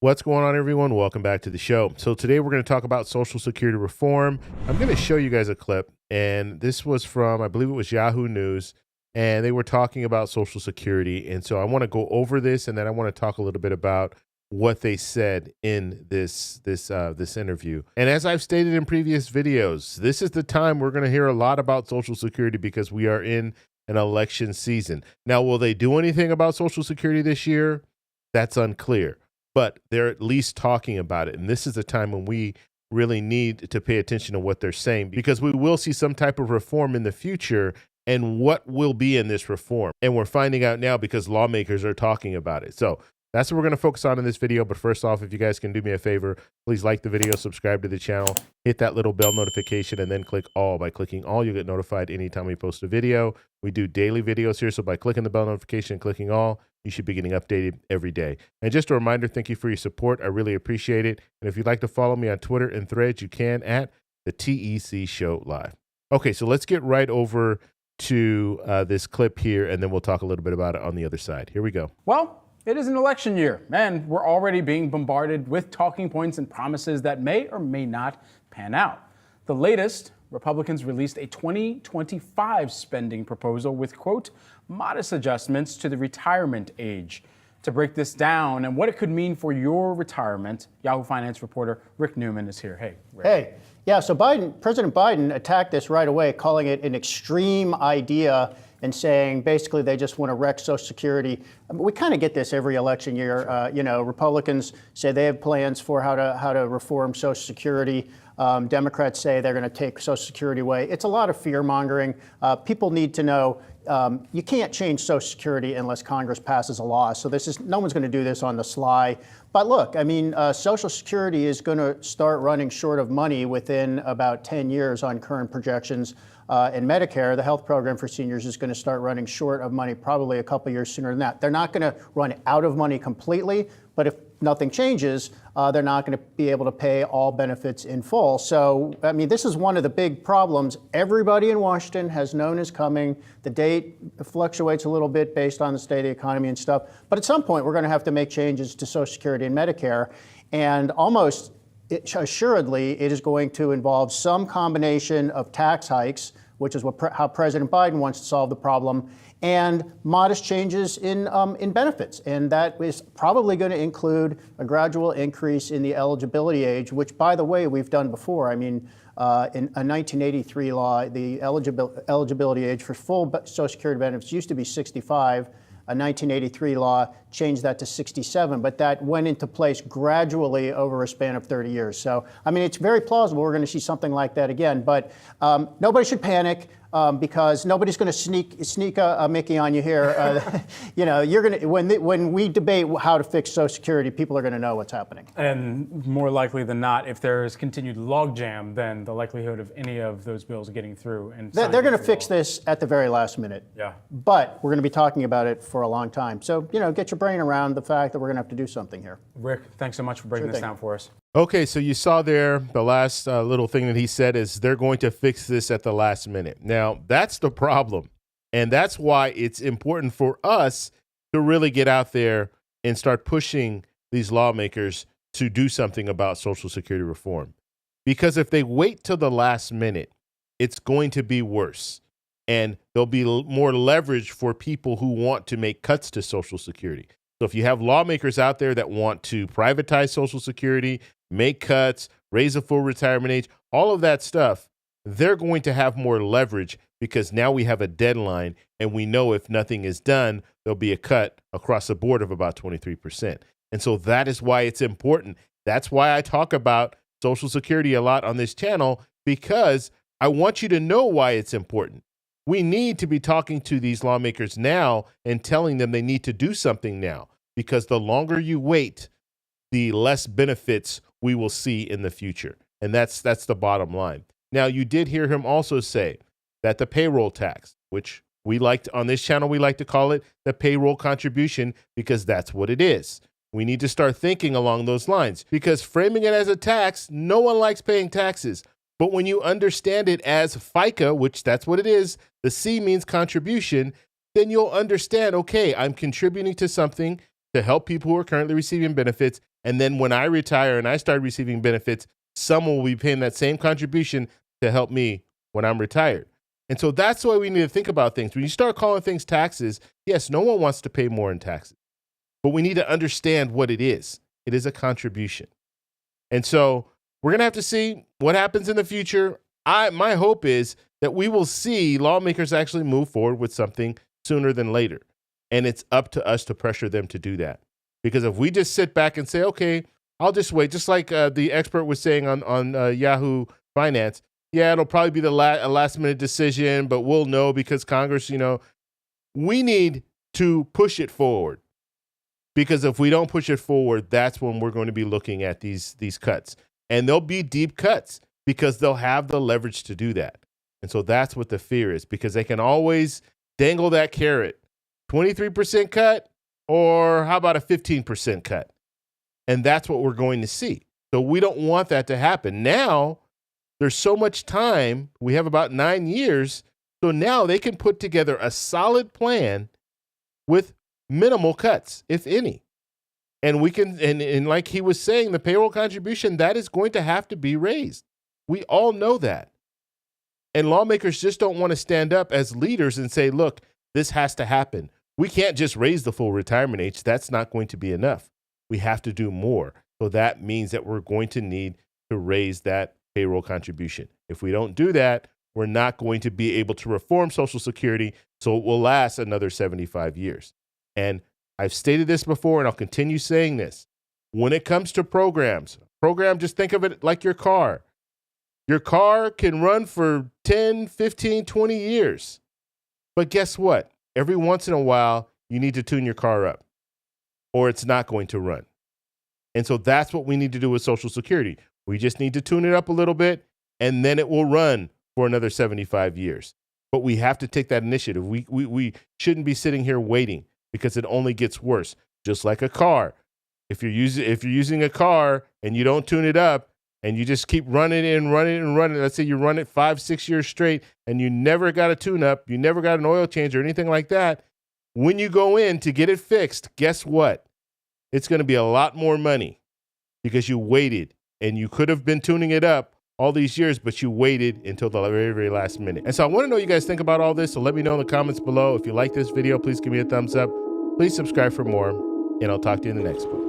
What's going on, everyone? Welcome back to the show. So today we're going to talk about Social Security reform. I'm going to show you guys a clip, and this was from, I believe it was Yahoo News, and they were talking about Social Security. And so I want to go over this, and then I want to talk a little bit about what they said in this interview. And as I've stated in previous videos, this is the time we're going to hear a lot about Social Security because we are in an election season. Now, will they do anything about Social Security this year? That's unclear. But they're at least talking about it. And this is a time when we really need to pay attention to what they're saying, because we will see some type of reform in the future, and what will be in this reform. And we're finding out now because lawmakers are talking about it. So that's what we're going to focus on in this video. But first off, if you guys can do me a favor, please like the video, subscribe to the channel, hit that little bell notification, and then click all. By clicking all, you'll get notified anytime we post a video. We do daily videos here, so by clicking the bell notification and clicking all, you should be getting updated every day. And just a reminder, thank you for your support. I really appreciate it. And if you'd like to follow me on Twitter and Threads, you can at the TEC Show Live. Okay, so let's get right over to this clip here, and then we'll talk a little bit about it on the other side. Here we go. Well, it is an election year, and we're already being bombarded with talking points and promises that may or may not pan out. The latest, Republicans released a 2025 spending proposal with, quote, modest adjustments to the retirement age. To break this down and what it could mean for your retirement, Yahoo Finance reporter Rick Newman is here. Hey, Rick. Hey. Yeah, so President Biden attacked this right away, calling it an extreme idea and saying basically they just want to wreck Social Security. I mean, we kind of get this every election year. Republicans say they have plans for how to reform Social Security. Democrats say they're going to take Social Security away. It's a lot of fear mongering. People need to know you can't change Social Security unless Congress passes a law. So no one's going to do this on the sly. But look, I mean, Social Security is going to start running short of money within about 10 years on current projections. And Medicare, the health program for seniors, is going to start running short of money probably a couple years sooner than that. They're not going to run out of money completely, but if nothing changes, they're not going to be able to pay all benefits in full. So, I mean, this is one of the big problems everybody in Washington has known is coming. The date fluctuates a little bit based on the state of the economy and stuff. But at some point, we're going to have to make changes to Social Security and Medicare. And almost assuredly, it is going to involve some combination of tax hikes, which is how President Biden wants to solve the problem, and modest changes in benefits. And that is probably going to include a gradual increase in the eligibility age, which, by the way, we've done before. I mean, in a 1983 law, the eligibility age for full Social Security benefits used to be 65. A 1983 law changed that to 67, but that went into place gradually over a span of 30 years. So, I mean, it's very plausible we're going to see something like that again, but nobody should panic. Because nobody's going to sneak a Mickey on you here. You're going to when we debate how to fix Social Security, people are going to know what's happening. And more likely than not, if there is continued logjam, then the likelihood of any of those bills getting through and they're going to fix this at the very last minute. Yeah. But we're going to be talking about it for a long time. So get your brain around the fact that we're going to have to do something here. Rick, thanks so much for breaking this down for us. Okay, so you saw there the last little thing that he said is they're going to fix this at the last minute. Now, that's the problem. And that's why it's important for us to really get out there and start pushing these lawmakers to do something about Social Security reform. Because if they wait till the last minute, it's going to be worse. And there'll be more leverage for people who want to make cuts to Social Security. So if you have lawmakers out there that want to privatize Social Security, make cuts, raise a full retirement age, all of that stuff, they're going to have more leverage because now we have a deadline and we know if nothing is done, there'll be a cut across the board of about 23%. And so that is why it's important. That's why I talk about Social Security a lot on this channel, because I want you to know why it's important. We need to be talking to these lawmakers now and telling them they need to do something now, because the longer you wait, the less benefits we will see in the future. And that's the bottom line. Now, you did hear him also say that the payroll tax, which we liked on this channel, we like to call it the payroll contribution, because that's what it is. We need to start thinking along those lines, because framing it as a tax, no one likes paying taxes. But when you understand it as FICA, which that's what it is, the C means contribution, then you'll understand, okay, I'm contributing to something to help people who are currently receiving benefits, And then when I retire and I start receiving benefits, someone will be paying that same contribution to help me when I'm retired. And so that's the way we need to think about things. When you start calling things taxes, yes, no one wants to pay more in taxes, but we need to understand what it is. It is a contribution. And so we're going to have to see what happens in the future. My hope is that we will see lawmakers actually move forward with something sooner than later. And it's up to us to pressure them to do that. Because if we just sit back and say, okay, I'll just wait, just like the expert was saying on Yahoo Finance, yeah, it'll probably be a last minute decision, but we'll know because Congress, we need to push it forward. Because if we don't push it forward, that's when we're going to be looking at these cuts. And they'll be deep cuts because they'll have the leverage to do that. And so that's what the fear is, because they can always dangle that carrot. 23% cut, or how about a 15% cut? And that's what we're going to see. So we don't want that to happen. Now, there's so much time. We have about 9 years. So now they can put together a solid plan with minimal cuts, if any. And we can, and like he was saying, the payroll contribution, that is going to have to be raised. We all know that. And lawmakers just don't want to stand up as leaders and say, look, this has to happen. We can't just raise the full retirement age. That's not going to be enough. We have to do more. So that means that we're going to need to raise that payroll contribution. If we don't do that, we're not going to be able to reform Social Security, so it will last another 75 years. And I've stated this before, and I'll continue saying this. When it comes to programs, just think of it like your car. Your car can run for 10, 15, 20 years. But guess what? Every once in a while, you need to tune your car up, or it's not going to run. And so that's what we need to do with Social Security. We just need to tune it up a little bit, and then it will run for another 75 years. But we have to take that initiative. We shouldn't be sitting here waiting, because it only gets worse. Just like a car. If you're using a car and you don't tune it up and you just keep running and running, let's say you run it 5-6 years straight and you never got a tune up, you never got an oil change or anything like that, when you go in to get it fixed, guess what? It's going to be a lot more money because you waited, and you could have been tuning it up all these years, but you waited until the very, very last minute. And so I want to know what you guys think about all this. So let me know in the comments below. If you like this video, please give me a thumbs up. Please subscribe for more, and I'll talk to you in the next one.